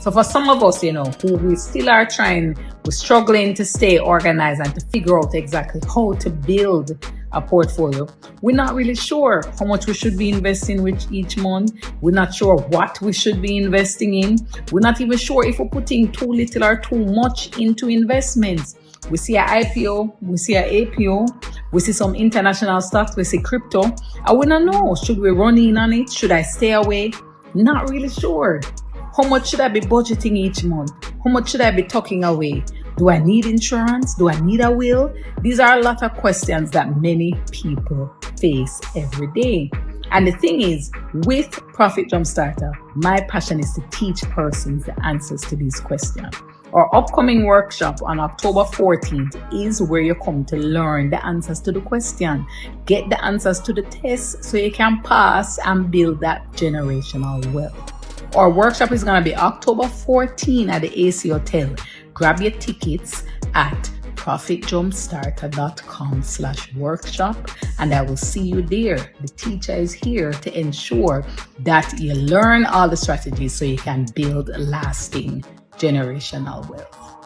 So for some of us, who we still are we're struggling to stay organized and to figure out exactly how to build a portfolio. We're not really sure how much we should be investing with each month. We're not sure what we should be investing in. We're not even sure if we're putting too little or too much into investments. We see an IPO, we see an APO, we see some international stocks, we see crypto. I want to know, should we run in on it? Should I stay away? Not really sure. How much should I be budgeting each month? How much should I be tucking away? Do I need insurance? Do I need a will? These are a lot of questions that many people face every day. And the thing is, with Profit Jumpstarter, my passion is to teach persons the answers to these questions. Our upcoming workshop on October 14th is where you come to learn the answers to the question, get the answers to the test so you can pass and build that generational wealth. Our workshop is going to be October 14 at the AC Hotel. Grab your tickets at profitjumpstarter.com/workshop, and I will see you there. The teacher is here to ensure that you learn all the strategies so you can build lasting generational wealth.